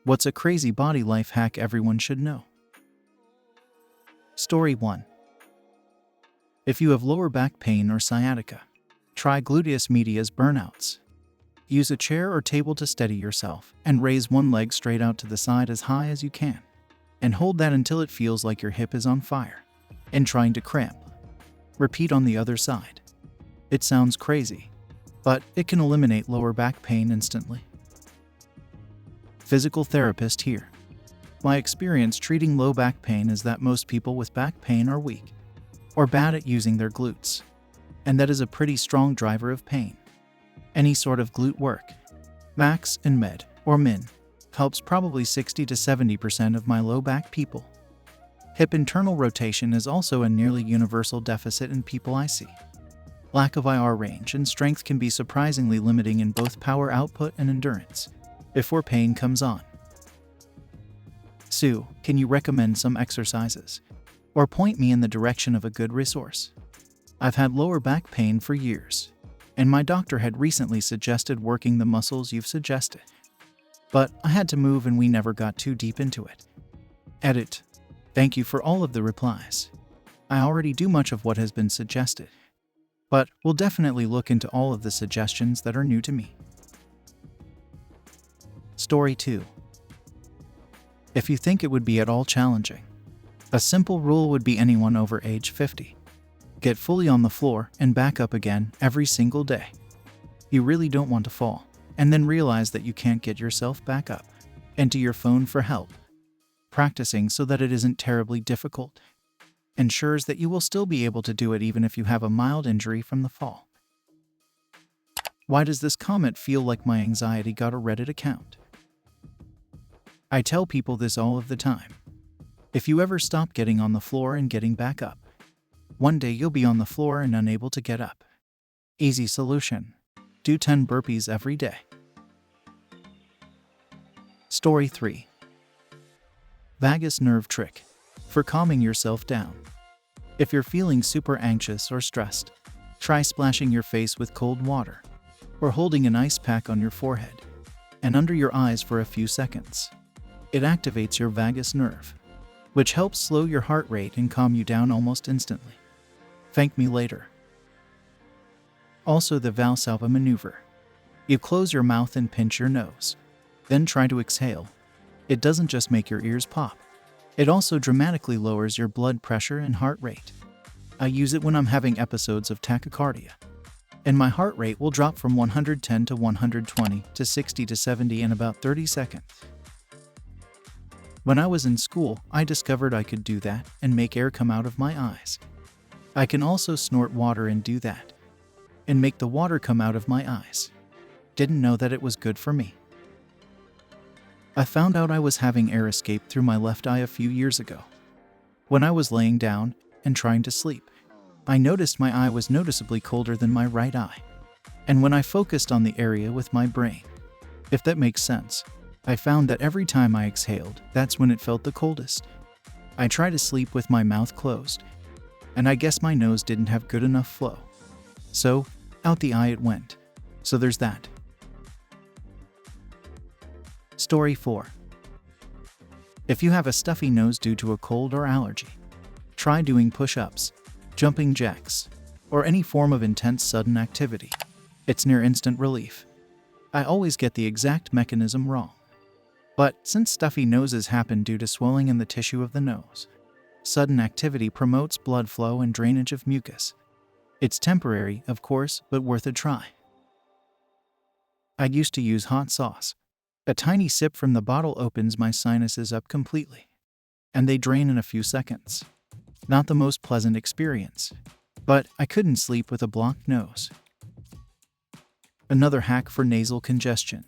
What's a crazy body life hack everyone should know? Story 1. If you have lower back pain or sciatica, try gluteus medius burnouts. Use a chair or table to steady yourself and raise one leg straight out to the side as high as you can. And hold that until it feels like your hip is on fire and trying to cramp. Repeat on the other side. It sounds crazy, but it can eliminate lower back pain instantly. Physical therapist here. My experience treating low back pain is that most people with back pain are weak or bad at using their glutes, and that is a pretty strong driver of pain. Any sort of glute work, max and med or min, helps probably 60 to 70% of my low back people. Hip internal rotation is also a nearly universal deficit in people I see. Lack of IR range and strength can be surprisingly limiting in both power output and endurance before pain comes on. Sue, can you recommend some exercises or point me in the direction of a good resource? I've had lower back pain for years, and my doctor had recently suggested working the muscles you've suggested. But I had to move and we never got too deep into it. Edit. Thank you for all of the replies. I already do much of what has been suggested, but we'll definitely look into all of the suggestions that are new to me. Story 2. If you think it would be at all challenging, a simple rule would be anyone over age 50. Get fully on the floor and back up again every single day. You really don't want to fall, and then realize that you can't get yourself back up, and to your phone for help. Practicing so that it isn't terribly difficult ensures that you will still be able to do it even if you have a mild injury from the fall. Why does this comment feel like my anxiety got a Reddit account? I tell people this all of the time. If you ever stop getting on the floor and getting back up, one day you'll be on the floor and unable to get up. Easy solution. Do 10 burpees every day. Story 3. Vagus nerve trick for calming yourself down. If you're feeling super anxious or stressed, try splashing your face with cold water or holding an ice pack on your forehead and under your eyes for a few seconds. It activates your vagus nerve, which helps slow your heart rate and calm you down almost instantly. Thank me later. Also, the Valsalva maneuver. You close your mouth and pinch your nose, then try to exhale. It doesn't just make your ears pop. It also dramatically lowers your blood pressure and heart rate. I use it when I'm having episodes of tachycardia, and my heart rate will drop from 110 to 120 to 60 to 70 in about 30 seconds. When I was in school, I discovered I could do that and make air come out of my eyes. I can also snort water and do that, and make the water come out of my eyes. Didn't know that it was good for me. I found out I was having air escape through my left eye a few years ago. When I was laying down and trying to sleep, I noticed my eye was noticeably colder than my right eye. And when I focused on the area with my brain, if that makes sense, I found that every time I exhaled, that's when it felt the coldest. I try to sleep with my mouth closed, and I guess my nose didn't have good enough flow. So, out the eye it went. So there's that. Story 4. If you have a stuffy nose due to a cold or allergy, try doing push-ups, jumping jacks, or any form of intense sudden activity. It's near instant relief. I always get the exact mechanism wrong. But since stuffy noses happen due to swelling in the tissue of the nose, sudden activity promotes blood flow and drainage of mucus. It's temporary, of course, but worth a try. I used to use hot sauce. A tiny sip from the bottle opens my sinuses up completely, and they drain in a few seconds. Not the most pleasant experience, but I couldn't sleep with a blocked nose. Another hack for nasal congestion.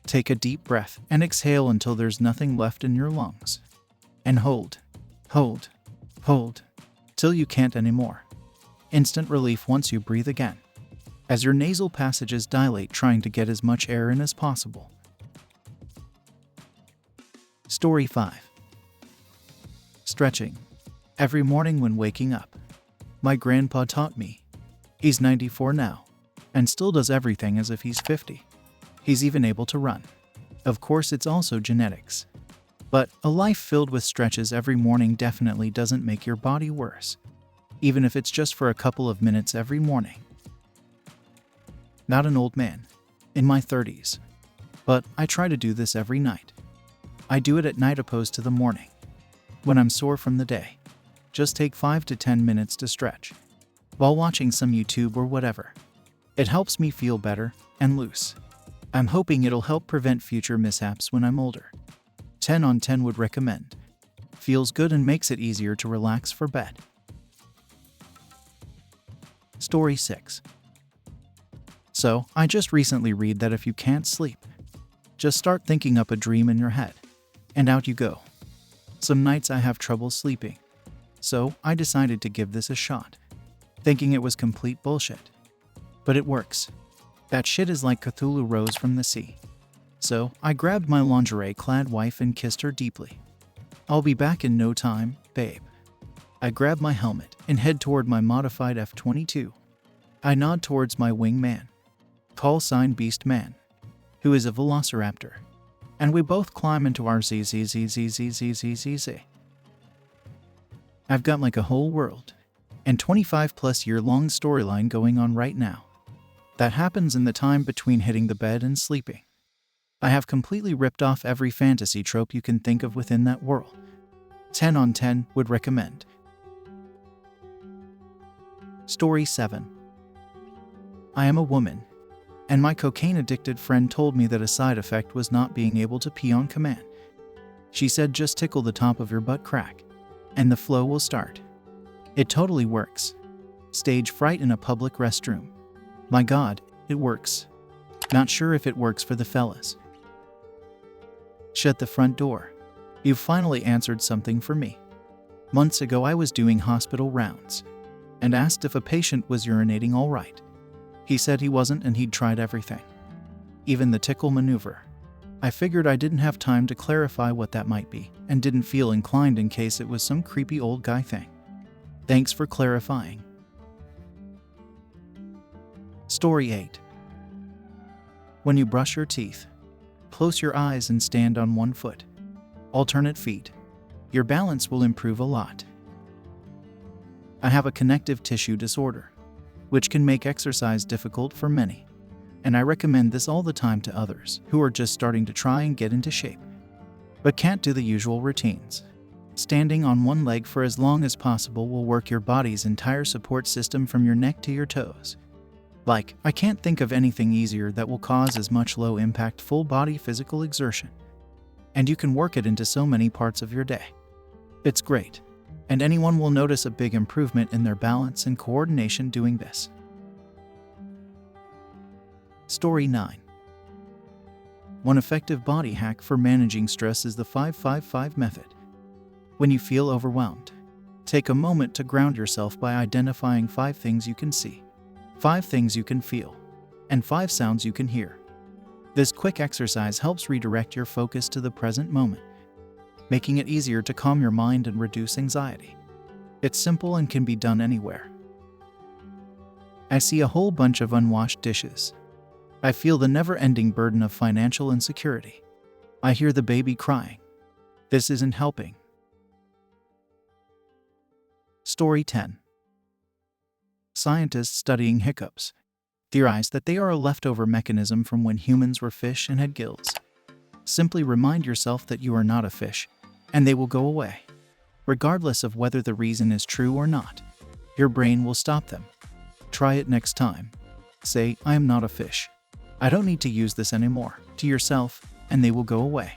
Take a deep breath and exhale until there's nothing left in your lungs. And hold, till you can't anymore. Instant relief once you breathe again, as your nasal passages dilate trying to get as much air in as possible. Story 5. Stretching. Every morning when waking up. My grandpa taught me. He's 94 now, and still does everything as if he's 50. He's even able to run. Of course, it's also genetics. But a life filled with stretches every morning definitely doesn't make your body worse, even if it's just for a couple of minutes every morning. Not an old man, in my 30s, but I try to do this every night. I do it at night opposed to the morning. When I'm sore from the day, just take 5 to 10 minutes to stretch, while watching some YouTube or whatever. It helps me feel better and loose. I'm hoping it'll help prevent future mishaps when I'm older. 10 on 10 would recommend. Feels good and makes it easier to relax for bed. Story 6. So, I just recently read that if you can't sleep, just start thinking up a dream in your head, and out you go. Some nights I have trouble sleeping, so I decided to give this a shot, thinking it was complete bullshit. But it works. That shit is like Cthulhu rose from the sea. So, I grabbed my lingerie-clad wife and kissed her deeply. I'll be back in no time, babe. I grab my helmet and head toward my modified F-22. I nod towards my wingman, call sign Beast Man, who is a velociraptor, and we both climb into our ZZZZZZZZZ. I've got like a whole world and 25+ year long storyline going on right now. That happens in the time between hitting the bed and sleeping. I have completely ripped off every fantasy trope you can think of within that world. 10 on 10 would recommend. Story 7. I am a woman, and my cocaine-addicted friend told me that a side effect was not being able to pee on command. She said just tickle the top of your butt crack, and the flow will start. It totally works. Stage fright in a public restroom. My God, it works. Not sure if it works for the fellas. Shut the front door. You've finally answered something for me. Months ago I was doing hospital rounds and asked if a patient was urinating all right. He said he wasn't and he'd tried everything, even the tickle maneuver. I figured I didn't have time to clarify what that might be and didn't feel inclined in case it was some creepy old guy thing. Thanks for clarifying. Story 8. When you brush your teeth, close your eyes and stand on one foot. Alternate feet. Your balance will improve a lot. I have a connective tissue disorder, which can make exercise difficult for many, and I recommend this all the time to others who are just starting to try and get into shape, but can't do the usual routines. Standing on one leg for as long as possible will work your body's entire support system from your neck to your toes. Like, I can't think of anything easier that will cause as much low-impact full-body physical exertion. And you can work it into so many parts of your day. It's great, and anyone will notice a big improvement in their balance and coordination doing this. Story 9. One effective body hack for managing stress is the 5-5-5 method. When you feel overwhelmed, take a moment to ground yourself by identifying 5 things you can see, 5 things you can feel, and 5 sounds you can hear. This quick exercise helps redirect your focus to the present moment, making it easier to calm your mind and reduce anxiety. It's simple and can be done anywhere. I see a whole bunch of unwashed dishes. I feel the never-ending burden of financial insecurity. I hear the baby crying. This isn't helping. Story 10. Scientists studying hiccups theorize that they are a leftover mechanism from when humans were fish and had gills. Simply remind yourself that you are not a fish, and they will go away. Regardless of whether the reason is true or not, your brain will stop them. Try it next time. Say, I am not a fish. I don't need to use this anymore, to yourself, and they will go away.